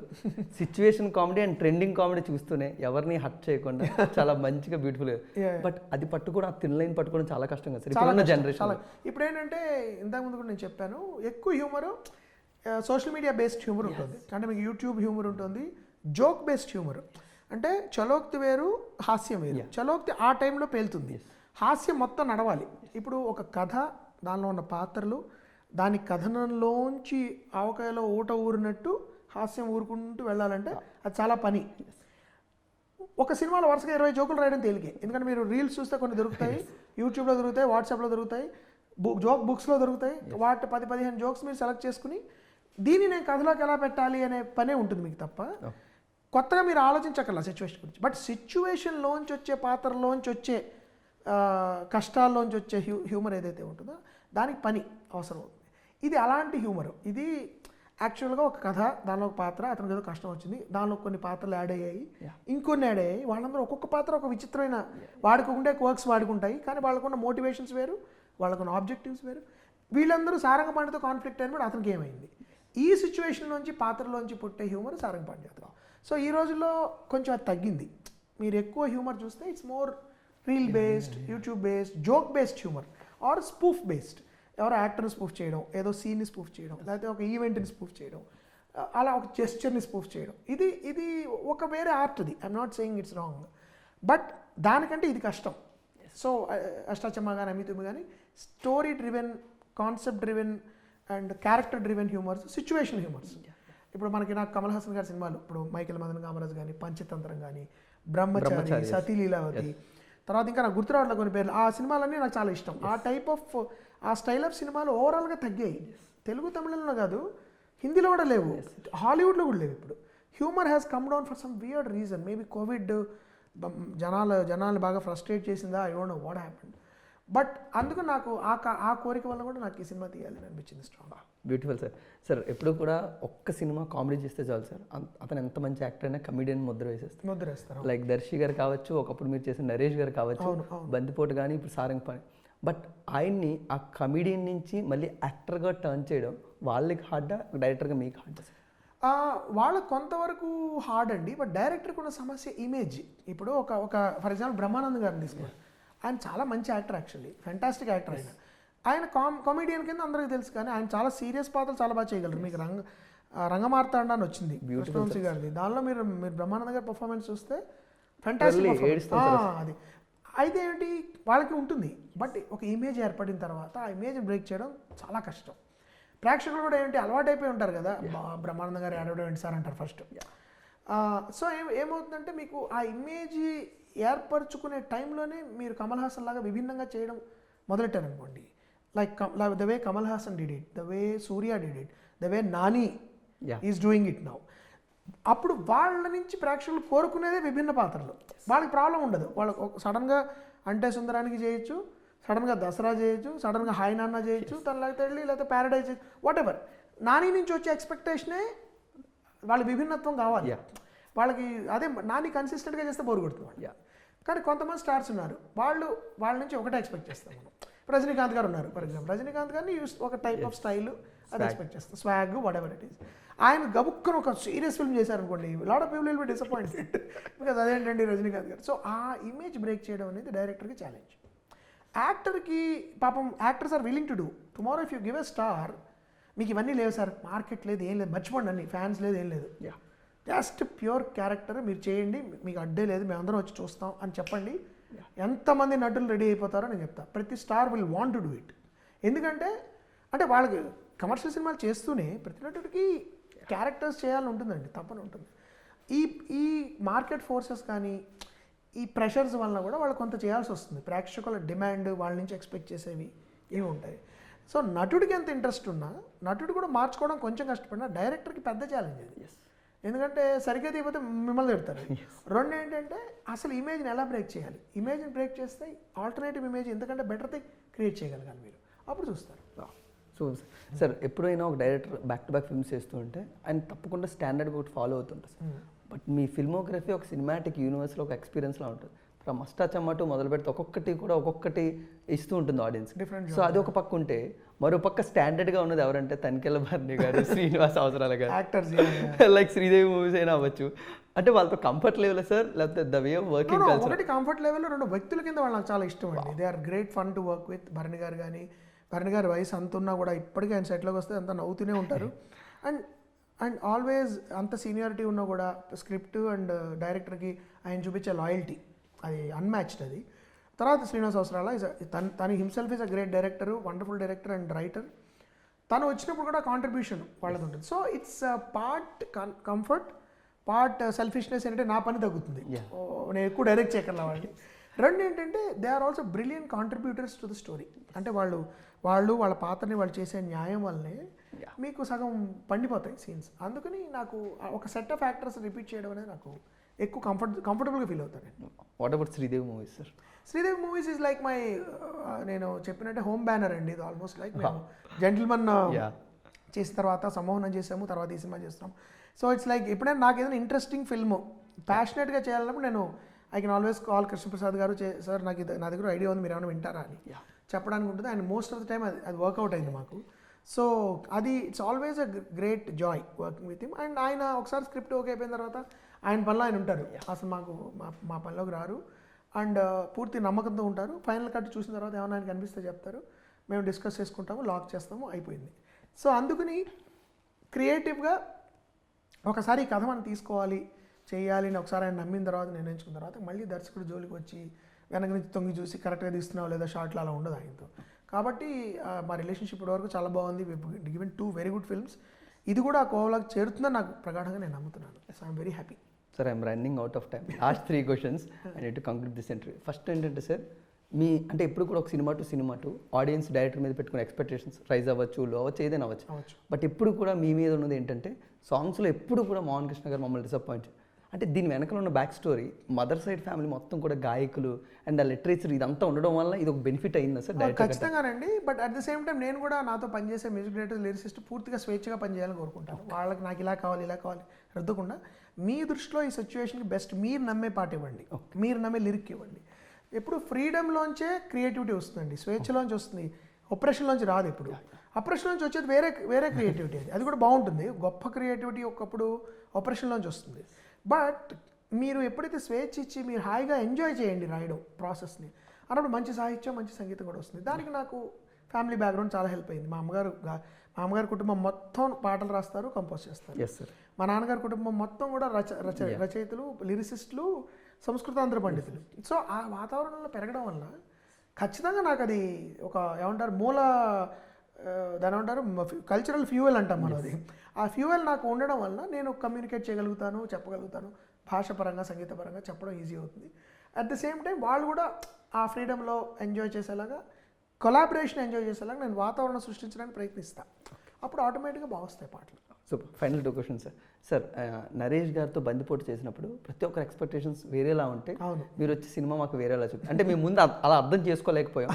situation comedy and trending comedy చూస్తూనే ఎవరిని హర్ట్ చేయకుండా చాలా మంచిగా బ్యూటిఫుల్. బట్ అది పట్టుకోవడం, ఆ థిన్ లైన్ పట్టుకోవడం చాలా కష్టం కదా సార్ ఇప్పుడున్న జనరేషన్. ఇప్పుడు ఏంటంటే ఇంతకుముందు కూడా నేను చెప్పాను, ఎక్కువ humour social media based humour ఉంటుంది. అంటే మీకు యూట్యూబ్ హ్యూమర్ ఉంటుంది, జోక్ బేస్డ్ హ్యూమర్. అంటే చలోక్తి వేరు, హాస్యం వేరు. చలోక్తి ఆ టైంలో పేలుతుంది, హాస్యం మొత్తం నడవాలి. ఇప్పుడు ఒక కథ, దానిలో ఉన్న పాత్రలు, దాని కథనంలోంచి ఆవకాయలో ఊట ఊరినట్టు హాస్యం ఊరుకుంటూ వెళ్ళాలంటే అది చాలా పని. ఒక సినిమాలో వరుసగా 20 జోకులు రాయడం తేలికే. ఎందుకంటే మీరు రీల్స్ చూస్తే కొన్ని దొరుకుతాయి, యూట్యూబ్లో దొరుకుతాయి, వాట్సాప్లో దొరుకుతాయి, బుక్స్లో దొరుకుతాయి. వాటి 10-15 జోక్స్ మీరు సెలెక్ట్ చేసుకుని దీన్ని నేను కథలోకి ఎలా పెట్టాలి అనే పనే ఉంటుంది మీకు తప్ప కొత్తగా మీరు ఆలోచించగల సిచ్యువేషన్ గురించి. బట్ సిచ్యువేషన్లోంచి వచ్చే, పాత్రలోంచి వచ్చే, కష్టాల్లోంచి వచ్చే హ్యూమర్ ఏదైతే ఉంటుందో దానికి పని అవసరం అవుతుంది. ఇది అలాంటి హ్యూమర్. ఇది యాక్చువల్గా ఒక కథ, దానిలో ఒక పాత్ర, అతనికి ఏదో కష్టం వచ్చింది, దానిలో కొన్ని పాత్రలు యాడ్ అయ్యాయి, ఇంకొన్ని యాడ్ అయ్యాయి. వాళ్ళందరూ ఒక్కొక్క పాత్ర ఒక విచిత్రమైన వాడికి ఉండే వర్క్స్ వాడుకుంటాయి, కానీ వాళ్ళకున్న మోటివేషన్స్ వేరు, వాళ్ళకున్న ఆబ్జెక్టివ్స్ వేరు. వీళ్ళందరూ సారంగపాణితో కాన్ఫ్లిక్ట్ అయినప్పుడు అతనికి ఏమైంది, ఈ సిచ్యువేషన్లోంచి పాత్రలోంచి పుట్టే హ్యూమర్ సారంగపాణి జాతకం. సో ఈ రోజుల్లో కొంచెం అది తగ్గింది. మీరు ఎక్కువ హ్యూమర్ చూస్తే it's more reel based, YouTube based, joke based humour or spoof based. ఎవరో యాక్టర్ని స్పూఫ్ చేయడం, ఏదో సీన్ని స్పూఫ్ చేయడం, లేకపోతే ఒక ఈవెంట్ని స్పూఫ్ చేయడం, అలా ఒక జెస్చర్ని స్పూఫ్ చేయడం. ఇది ఒక వేరే ఆర్ట్. ఇది I'm not saying it's wrong, but దానికంటే ఇది కష్టం. సో అష్టాచమ్మ కానీ అమితుమి కానీ story driven, concept driven and character driven humours, situation humours. ఇప్పుడు మనకి నాకు కమల్ హాసన్ గారి సినిమాలు, ఇప్పుడు మైకేల్ మదన్ కామరాజ్ కానీ, పంచతంత్రం కానీ, బ్రహ్మచారి, సతీ లీలావతి, తర్వాత ఇంకా నాకు గుర్తురావట్లే కొన్ని పేర్లు. ఆ సినిమాలన్నీ నాకు చాలా ఇష్టం. ఆ టైప్ ఆఫ్, ఆ స్టైల్ ఆఫ్ సినిమాలు ఓవరాల్గా తగ్గాయి. తెలుగు తమిళంలో కాదు, హిందీలో కూడా లేవు, హాలీవుడ్లో కూడా లేవు. ఇప్పుడు humour has come down for some weird reason. Maybe Covid జనాలు బాగా ఫ్రస్ట్రేట్ చేసిందా, I don't know what happened. But అందుకు నాకు ఆ కోరిక వల్ల కూడా నాకు ఈ సినిమా తీయాలని అనిపించింది స్ట్రాంగ్. Beautiful sir. సార్ ఎప్పుడు కూడా ఒక్క సినిమా కామెడీ చేస్తే చాలు సార్, అతను ఎంత మంచి యాక్టర్ అయినా కమెడియన్ ముద్ర వేసేస్తారు. లైక్ దర్శి గారు కావచ్చు, ఒకప్పుడు మీరు చేసిన నరేష్ గారు కావచ్చు, బందిపోటు కానీ, ఇప్పుడు సారంగ్ పని. బట్ ఆయన్ని ఆ కమెడియన్ నుంచి మళ్ళీ యాక్టర్గా టర్న్ చేయడం వాళ్ళకి హార్డా, డైరెక్టర్గా మీకు హార్డా సార్? వాళ్ళకి కొంతవరకు హార్డ్ అండి. బట్ డైరెక్టర్కి ఉన్న సమస్య ఇమేజ్. ఇప్పుడు ఒక ఫర్ ఎగ్జాంపుల్ బ్రహ్మానంద్ గారిని తీసుకోండి. ఆయన చాలా మంచి యాక్టర్, యాక్చువల్లీ ఫ్యాంటాస్టిక్ యాక్టర్. ఆయన కామెడియన్ కింద అందరికీ తెలుసు, కానీ ఆయన చాలా సీరియస్ పాత్రలు చాలా బాగా చేయగలరు. మీకు రంగమార్తాండ అని వచ్చింది కృష్ణవంశీ గారిది, దానిలో మీరు బ్రహ్మానంద గారి పర్ఫార్మెన్స్ చూస్తే ఫ్యాంటాస్టిక్. అది అయితే ఏంటి, వాళ్ళకి ఉంటుంది. బట్ ఒక ఇమేజ్ ఏర్పడిన తర్వాత ఆ ఇమేజ్ బ్రేక్ చేయడం చాలా కష్టం. ప్రేక్షకులు కూడా ఏంటి అలవాటైపోయి ఉంటారు కదా, బ్రహ్మానంద గారు ఏడవడం ఏంటి సార్ అంటారు ఫస్ట్. సో ఏమవుతుందంటే మీకు ఆ ఇమేజ్ ఏర్పరచుకునే టైంలోనే మీరు కమల్ హాసన్ లాగా విభిన్నంగా చేయడం మొదలెట్టారనుకోండి. Like the way Kamal Haasan did it, the way Suriya did it, the way Nani is doing it now. అప్పుడు వాళ్ళ నుంచి ప్రేక్షకులు కోరుకునేదే విభిన్న పాత్రలు. వాళ్ళకి ప్రాబ్లం ఉండదు. వాళ్ళకి సడన్గా అంటే సుందరానికి చేయొచ్చు, సడన్గా దసరా చేయొచ్చు, సడన్గా హాయ్ నాన్న చేయొచ్చు, లేకపోతే వెళ్ళి లేకపోతే ప్యారడైజ్ చేయొచ్చు, వాట్ ఎవర్. నాని నుంచి వచ్చే ఎక్స్పెక్టేషనే వాళ్ళ విభిన్నత్వం కావాలి వాళ్ళకి. అదే నాని కన్సిస్టెంట్గా చేస్తే బోరు కొడుతుంది. కానీ కొంతమంది స్టార్స్ ఉన్నారు, వాళ్ళ నుంచి ఒకటే ఎక్స్పెక్ట్ చేస్తాం మనం. రజనీకాంత్ గారు ఉన్నారు ఫర్ ఎగ్జాంపుల్. రజనీకాంత్ గారిని ఒక టైప్ ఆఫ్ స్టైల్ అది ఎక్స్పెక్ట్ చేస్తాం, swag what ever it is. ఆయన గబుక్కను ఒక సీరియస్ ఫిల్మ్ చేశారనుకోండి, lot of people will be disappointed because అదేంటండి రజనీకాంత్ గారు. సో ఆ ఇమేజ్ బ్రేక్ చేయడం అనేది డైరెక్టర్కి ఛాలెంజ్. యాక్టర్కి పాపం actors are willing to do. Tomorrow if you give a star, మీకు ఇవన్నీ లేవు సార్, మార్కెట్ లేదు, ఏం లేదు, మర్చిపోండి అన్ని, ఫ్యాన్స్ లేదు, ఏం లేదు, జస్ట్ ప్యూర్ క్యారెక్టర్ మీరు చేయండి, మీకు అడ్డే లేదు, మేమందరం వచ్చి చూస్తాం అని చెప్పండి. ఎంతమంది నటులు రెడీ అయిపోతారో నేను చెప్తాను. ప్రతి star will want to do it. ఎందుకంటే వాళ్ళకి కమర్షియల్ సినిమాలు చేస్తూనే ప్రతి నటుడికి క్యారెక్టర్స్ చేయాలని ఉంటుందండి, తప్పని ఉంటుంది. ఈ మార్కెట్ ఫోర్సెస్ కానీ ఈ ప్రెషర్స్ వలన కూడా వాళ్ళు కొంత చేయాల్సి వస్తుంది. ప్రేక్షకుల డిమాండ్, వాళ్ళ నుంచి ఎక్స్పెక్ట్ చేసేవి ఏమి ఉంటాయి. సో నటుడికి ఎంత ఇంట్రెస్ట్ ఉన్నా, నటుడు కూడా మార్చుకోవడం కొంచెం కష్టపడినా డైరెక్టర్కి పెద్ద ఛాలెంజ్ అది. ఎందుకంటే సరిగ్గా తీయకపోతే మిమ్మల్ని తిడతారు. రెండు ఏంటంటే అసలు ఇమేజ్ని ఎలా బ్రేక్ చేయాలి, ఇమేజ్ని బ్రేక్ చేస్తే ఆల్టర్నేటివ్ ఇమేజ్ ఎందుకంటే బెటర్ థింగ్ క్రియేట్ చేయగలగాలి మీరు, అప్పుడు చూస్తారు. సో సార్ ఎప్పుడైనా ఒక director back to back films చేస్తూ ఉంటే ఆయన తప్పకుండా స్టాండర్డ్ ఒకటి ఫాలో అవుతుంటుంది సార్. బట్ మీ ఫిల్మోగ్రఫీ ఒక సినిమాటిక్ యూనివర్స్లో ఒక ఎక్స్పీరియన్స్లా ఉంటుంది. ఫ్రమ్ అష్టాచమ్మ టు మొదలు పెడితే ఒక్కొక్కటి ఇస్తూ ఉంటుంది ఆడియన్స్. సో అది ఒక పక్క ఉంటే మరో పక్క స్టాండర్డ్గా ఉన్నది ఎవరంటే తనికెళ్ళ భరణి గారు, శ్రీనివాస్ అవసరాల గారు, యాక్టర్స్ లైక్ శ్రీదేవి మూవీస్ అయినా అవ్వచ్చు. అంటే వాళ్ళతో కంఫర్ట్ లెవెల్ సార్, లేకపోతే the way of working culture? ఒకటి కంఫర్ట్ లెవెల్, రెండు వ్యక్తుల కింద వాళ్ళు నాకు చాలా ఇష్టం అండి. They are great fun to work with. Bharani గారు కానీ, భరణి గారి వయసు అంత ఉన్నా కూడా ఇప్పటికీ ఆయన సెట్లోకి వస్తే అంత నవ్వుతూనే ఉంటారు. అండ్ ఆల్వేస్ అంత సీనియారిటీ ఉన్నా కూడా స్క్రిప్ట్ అండ్ డైరెక్టర్కి ఆయన చూపించే లాయల్టీ అది అన్మ్యాచ్డ్. అది తర్వాత శ్రీనివాస్ అవసరాల తను himself is a great director, wonderful director and writer. తను వచ్చినప్పుడు కూడా కాంట్రిబ్యూషన్ వాళ్ళది ఉంటుంది. So it's part comfort, part selfishness. ఏంటంటే నా పని తగ్గుతుంది, నేను ఎక్కువ డైరెక్ట్ చేయగలను వాళ్ళని. రెండు ఏంటంటే they are also brilliant contributors to the story. అంటే వాళ్ళ పాత్రని వాళ్ళు చేసే న్యాయం వల్లనే మీకు సగం పండిపోతాయి సీన్స్. అందుకని నాకు ఒక సెట్ ఆఫ్ యాక్టర్స్ రిపీట్ చేయడం అనేది నాకు ఎక్కువ కంఫర్టబుల్గా ఫీల్ అవుతాను. What about Sridevi movies sir? Sridevi movies is like my, నేను చెప్పినట్టే హోమ్ బ్యానర్ అండి. ఇది ఆల్మోస్ట్ లైక్ మేము జెంటిల్మన్ చేసిన తర్వాత సంమోహనం చేసాము, తర్వాత ఈ సినిమా చేస్తాం. సో ఇట్స్ లైక్ ఎప్పుడైనా నాకు ఏదైనా ఇంట్రెస్టింగ్ ఫిల్మ్ ప్యాషనెట్గా చేయాలన్నప్పుడు నేను I can always call Krishnaprasad గారు, సార్ నాకు నా దగ్గర ఐడియా ఉంది, మీరు ఏమైనా వింటారా అని చెప్పడానికి ఉంటుంది. And most of the time అది వర్కౌట్ అయింది మాకు. సో అది it's always a great Joy working with him. And ఆయన ఒకసారి స్క్రిప్ట్ ఓకే అయిపోయిన తర్వాత ఆయన పనిలో ఆయన ఉంటారు, అసలు మాకు మా పనిలోకి రారు. అండ్ పూర్తి నమ్మకంతో ఉంటారు. ఫైనల్ కట్ చూసిన తర్వాత ఏమైనా ఆయనకి అనిపిస్తే చెప్తారు, మేము డిస్కస్ చేసుకుంటాము, లాక్ చేస్తాము, అయిపోయింది. సో అందుకని క్రియేటివ్గా ఒకసారి ఈ కథ మనం తీసుకోవాలి, చేయాలి అని ఒకసారి ఆయన నమ్మిన తర్వాత, నిర్ణయించుకున్న తర్వాత మళ్ళీ దర్శకుడు జోలికి వచ్చి వెనక నుంచి తొంగి చూసి కరెక్ట్గా తీస్తున్నావు లేదా షార్ట్లు అలా ఉండదు ఆయనతో. కాబట్టి మా రిలేషన్షిప్ ఇప్పటివరకు చాలా బాగుంది. Given 2 very good films. ఇది కూడా ఆ కోవలోకి చేరుతుందని నాకు ప్రగాఢంగా నేను నమ్ముతున్నాను. So I'm very happy. Sir I'm running out of time. Last 3 questions I need to conclude this interview. First ఏంటంటే సార్, మీ అంటే ఎప్పుడు కూడా ఒక సినిమా టు ఆడియన్స్ డైరెక్టర్ మీద పెట్టుకునే ఎక్స్పెక్టేషన్స్ రైజ్ అవ్వచ్చు, లో అవ్వచ్చు, ఏదైనా అవ్వచ్చు. బట్ ఎప్పుడు కూడా మీ మీద ఉన్నది ఏంటంటే సాంగ్స్లో ఎప్పుడు కూడా మోహన్ కృష్ణ గారు మమ్మల్ని డిసప్పాయింట్. అంటే దీని వెనకాల ఉన్న back story, mother side family మొత్తం కూడా గాయకులు అండ్ ఆ లిటరేచర్ ఇదంతా ఉండడం వల్ల ఇది ఒక బెనిఫిట్ అయిందా సార్ డైరెక్టర్? ఖచ్చితంగానండి. But at the same time నేను కూడా నాతో పనిచేసే మ్యూజిక్ డైరెక్టర్, లిరిసిస్ట్ పూర్తిగా స్వేచ్ఛగా పనిచేయాలని కోరుకుంటాను. వాళ్ళకి నాకు ఇలా కావాలి రుద్దకుండా మీ దృష్టిలో ఈ సిచ్యువేషన్కి బెస్ట్ మీరు నమ్మే పాట ఇవ్వండి, మీరు నమ్మే లిరిక్ ఇవ్వండి. ఎప్పుడు ఫ్రీడమ్లోంచే క్రియేటివిటీ వస్తుందండి, స్వేచ్ఛలోంచి వస్తుంది, ఆపరేషన్లోంచి రాదు. ఇప్పుడు ఆపరేషన్లోంచి వచ్చేది వేరే క్రియేటివిటీ, అది కూడా బాగుంటుంది. గొప్ప క్రియేటివిటీ ఒకప్పుడు ఆపరేషన్లోంచి వస్తుంది. బట్ మీరు ఎప్పుడైతే స్వేచ్ఛ ఇచ్చి మీరు హాయిగా ఎంజాయ్ చేయండి రాయడం ప్రాసెస్ని అన్నప్పుడు మంచి సాహిత్యం, మంచి సంగీతం కూడా వస్తుంది. దానికి నాకు ఫ్యామిలీ బ్యాక్గ్రౌండ్ చాలా హెల్ప్ అయింది. మా అమ్మగారు కుటుంబం మొత్తం పాటలు రాస్తారు, కంపోజ్ చేస్తారు. మా నాన్నగారి కుటుంబం మొత్తం కూడా రచయితలు, లిరిసిస్టులు, సంస్కృతాంధ్ర పండితులు. సో ఆ వాతావరణంలో పెరగడం వల్ల ఖచ్చితంగా నాకు అది ఒక ఏమంటారు దాని ఏమంటారు కల్చరల్ ఫ్యూయల్ అంటాం మనం. అది ఆ ఫ్యూయల్ నాకు ఉండడం వల్ల నేను కమ్యూనికేట్ చేయగలుగుతాను, చెప్పగలుగుతాను. భాష పరంగా, సంగీత పరంగా చెప్పడం ఈజీ అవుతుంది. అట్ ద సేమ్ టైం వాళ్ళు కూడా ఆ ఫ్రీడమ్లో ఎంజాయ్ చేసేలాగా, కొలాబరేషన్ ఎంజాయ్ చేసేలాగా నేను వాతావరణం సృష్టించడానికి ప్రయత్నిస్తాను. అప్పుడు ఆటోమేటిక్గా బాగుస్తాయి పాటలు. Super. Final 2 questions sir. Naresh గారితో బందిపోటు చేసినప్పుడు ప్రతి ఒక్కరి ఎక్స్పెక్టేషన్స్ వేరేలా ఉంటే, మీరు వచ్చే సినిమా మాకు వేరేలా చూపి అంటే మేము ముందు అలా అర్థం చేసుకోలేకపోయాం.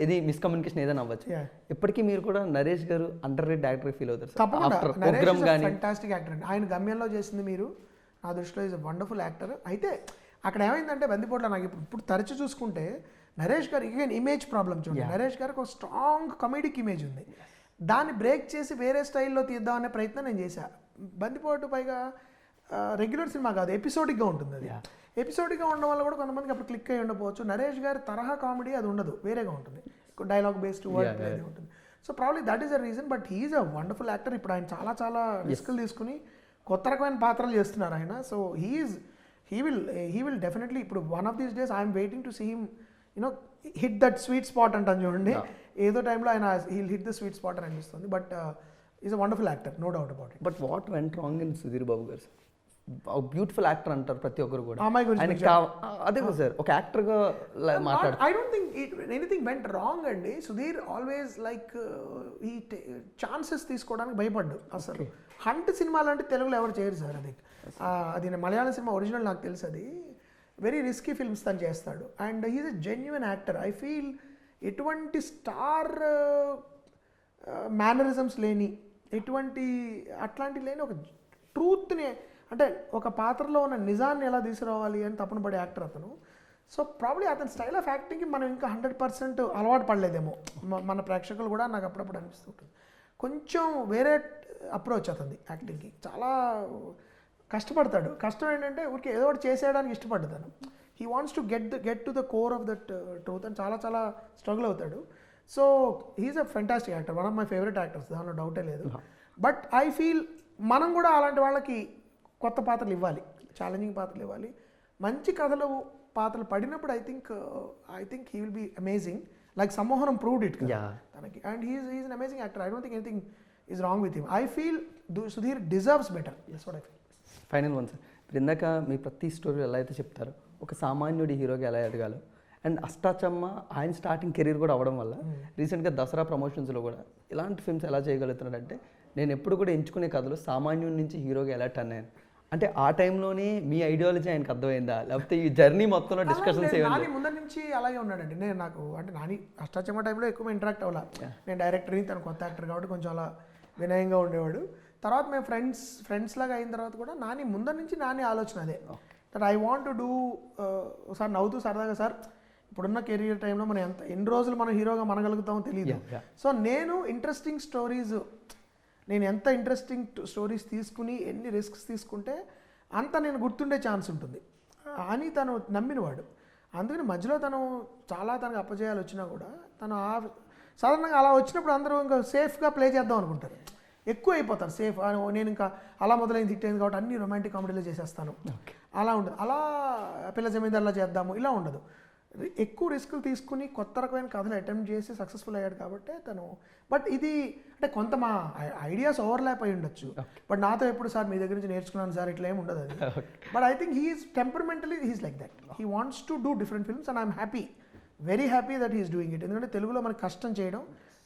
ఇది మిస్కమ్యూనికేషన్ ఏదైనా అవ్వచ్చు. ఇప్పటికీ మీరు కూడా నరేష్ గారు అండర్ రేటెడ్ యాక్టర్ ఫీల్ అవుతారు సార్? ఫ్యాంటాస్టిక్ యాక్టర్ అండి. ఆయన గమ్యంలో చేసింది మీరు నా దృష్టిలో ఈజ్ అ వండర్ఫుల్ యాక్టర్. అయితే అక్కడ ఏమైందంటే బందిపోట్లో నాకు ఇప్పుడు తరచు చూసుకుంటే నరేష్ గారు ఇమేజ్ ప్రాబ్లం చూడండి. నరేష్ గారికి ఒక స్ట్రాంగ్ కమెడిక్ ఇమేజ్ ఉంది. దాన్ని బ్రేక్ చేసి వేరే స్టైల్లో తీద్దామనే ప్రయత్నం నేను చేశాను. బందిపోటు పైగా రెగ్యులర్ సినిమా కాదు, ఎపిసోడిక్గా ఉంటుంది. అది ఎపిసోడిక్గా ఉండడం వల్ల కూడా కొంతమందికి అప్పుడు క్లిక్ అయ్యి ఉండకపోవచ్చు. నరేష్ గారి తరహా కామెడీ అది ఉండదు, వేరేగా ఉంటుంది, డైలాగ్ బేస్డ్ వర్డ్ ప్లే ఉంటుంది. So probably that is the reason. But he is a wonderful actor. ఇప్పుడు ఆయన చాలా రిస్కులు తీసుకుని కొత్త రకమైన పాత్రలు చేస్తున్నారు ఆయన. సో హీ విల్ డెఫినెట్లీ ఇప్పుడు one of these days I'm waiting to see him hit that sweet spot అంటాను చూడండి. ఏదో టైంలో ఆయన he'll hit the sweet spot అని అనిపిస్తుంది. But is a wonderful actor, no doubt about it. But what went wrong in Sudheer Babu garu? Beautiful actor అంటారు ప్రతి ఒక్కరు కూడా. అదే సార్, ఒక యాక్టర్గా మాట్లాడు. I don't think anything went wrong అండి. సుధీర్ ఆల్వేస్ లైక్ ఈ ఛాన్సెస్ తీసుకోవడానికి భయపడ్డు. అసలు హంట్ సినిమా లాంటి తెలుగులో ఎవరు చేయరు సార్. అది మలయాళం సినిమా ఒరిజినల్ నాకు తెలుసు. అది వెరీ రిస్కీ ఫిల్మ్స్ తను చేస్తాడు. And he is a genuine actor. I feel ఎటువంటి స్టార్ మేనరిజమ్స్ లేని, అట్లాంటి లేని ఒక ట్రూత్ని, అంటే ఒక పాత్రలో ఉన్న నిజాన్ని ఎలా తీసుకురావాలి అని తపన పడే యాక్టర్ అతను. సో ప్రాబ్లీ అతని స్టైల్ ఆఫ్ యాక్టింగ్కి మనం ఇంకా 100% అలవాటు పడలేదేమో మన ప్రేక్షకులు కూడా. నాకు అప్పుడప్పుడు అనిపిస్తుంటుంది కొంచెం వేరే అప్రోచ్ అతనిది యాక్టింగ్కి. చాలా కష్టపడతాడు. కష్టం ఏంటంటే ఊరికే ఏదో ఒకటి చేసేయడానికి ఇష్టపడ్డాను. He wants to get to the core of that truth అని చాలా స్ట్రగుల్ అవుతాడు. So he is a fantastic actor, one of my favourite actors, దానిలో డౌటే లేదు. బట్ ఐ ఫీల్ మనం కూడా అలాంటి వాళ్ళకి కొత్త పాత్రలు ఇవ్వాలి, ఛాలెంజింగ్ పాత్రలు ఇవ్వాలి. మంచి పాత్రలు పడినప్పుడు I think he will be amazing. Like Sammohanam proved it తనకి. And he's an amazing actor. I don't think anything is wrong with him. I feel Sudheer deserves better. That's what I feel. Final one sir, ఇప్పుడు ఇందాక మీ ప్రతి స్టోరీ ఎలా అయితే చెప్తారో ఒక సామాన్యుడి హీరోకి ఎలా ఎదగాలో, అండ్ అష్టాచమ్మ ఆయన స్టార్టింగ్ కెరీర్ కూడా అవడం వల్ల రీసెంట్గా దసరా ప్రమోషన్స్లో కూడా ఇలాంటి ఫిల్మ్స్ ఎలా చేయగలుగుతున్నాడంటే, నేను ఎప్పుడు కూడా ఎంచుకునే కథలు సామాన్యుడి నుంచి హీరోగా ఎలా టర్న్ అయ్యాను అంటే ఆ టైంలోనే మీ ఐడియాలజీ ఆయనకు అర్థమైందా, లేకపోతే ఈ జర్నీ మొత్తంలో డిస్కషన్స్ నాని ముందు నుంచి అలాగే ఉన్నాడండి. నాకు అంటే నాని అష్టాచమ్మ టైంలో ఎక్కువ ఇంటరాక్ట్ అవ్వాలి. నేను డైరెక్టర్ని, తను కొత్త యాక్టర్ కాబట్టి కొంచెం అలా వినయంగా ఉండేవాడు. తర్వాత మేము ఫ్రెండ్స్ లాగా అయిన తర్వాత కూడా నాని ముందర నుంచి ఆలోచన అదే, that I want to do. Sir నవ్వుతూ సరదాగా, సార్ ఇప్పుడున్న కెరియర్ టైంలో మనం ఎన్ని రోజులు మనం హీరోగా మనగలుగుతామో తెలియదు. సో నేను ఎంత ఇంట్రెస్టింగ్ స్టోరీస్ తీసుకుని ఎన్ని రిస్క్స్ తీసుకుంటే అంత నేను గుర్తుండే ఛాన్స్ ఉంటుంది అని తను నమ్మినవాడు. అందుకని మధ్యలో తను చాలా తనకు అప్పజేయాలు వచ్చినా కూడా తను సాధారణంగా అలా వచ్చినప్పుడు అందరూ ఇంకా సేఫ్గా ప్లే చేద్దాం అనుకుంటారు, ఎక్కువ అయిపోతారు సేఫ్. నేను ఇంకా అలా మొదలైంది హిట్ అయింది కాబట్టి అన్ని రొమాంటిక్ కామెడీలో చేసేస్తాను, అలా ఉండదు. అలా పిల్ల జమీందార్లా చేద్దాము ఇలా ఉండదు. ఎక్కువ రిస్కులు తీసుకుని కొత్త రకమైన కథలు అటెంప్ట్ చేసి సక్సెస్ఫుల్ అయ్యాడు కాబట్టి తను. బట్ ఇది అంటే కొంత మా ఐడియాస్ ఓవర్లాప్ అయి ఉండొచ్చు, బట్ నాతో ఎప్పుడు సార్ మీ దగ్గర నుంచి నేర్చుకున్నాను సార్ ఇట్లా ఏమి ఉండదు అది. But I think he's temperamentally he's like that. He wants to do different films and I'm happy, very happy that he's doing it. ఎందుకంటే తెలుగులో మనకి కష్టం చేయడం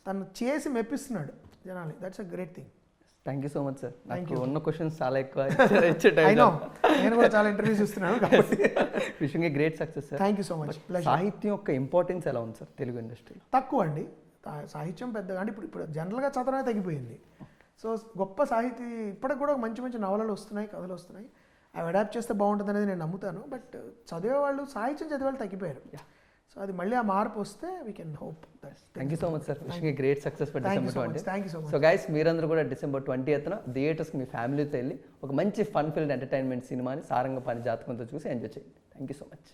తను చేసి మెప్పిస్తున్నాడు జనాలు. That's a great thing. Thank you so much sir. నాకు ఉన్న క్వశ్చన్స్ చాలా ఎక్కువ నేను కూడా చాలా ఇంటర్వ్యూస్ ఇస్తున్నాను కాబట్టి wishing a great success sir. Thank you so much. సాహిత్యం యొక్క ఇంపార్టెన్స్ ఎలా ఉంది సార్ తెలుగు ఇండస్ట్రీలో? తక్కువ అండి సాహిత్యం పెద్దగా, అంటే ఇప్పుడు జనరల్గా చదవడమే తగ్గిపోయింది. సో గొప్ప సాహితీ ఇప్పటికి కూడా మంచి మంచి నవలలు వస్తున్నాయి, కథలు వస్తున్నాయి, అవి అడాప్ట్ చేస్తే బాగుంటుంది అనేది నేను నమ్ముతాను. బట్ చదివేవాళ్ళు సాహిత్యం చదివేవాళ్ళు తగ్గిపోయారు. సో అది మళ్ళీ ఆ మార్పు వస్తే we can hope. Thank you so much sir. Wishing a great success for December 20. Thank you so much. So guys మీరందరూ కూడా December 20th థియేటర్స్కి మీ ఫ్యామిలీతో వెళ్ళి ఒక మంచి ఫన్ ఫిల్డ్ ఎంటర్టైన్మెంట్ సినిమాని సారంగపాణి జాతకంతో చూసి ఎంజాయ్ చేయండి. Thank you so much.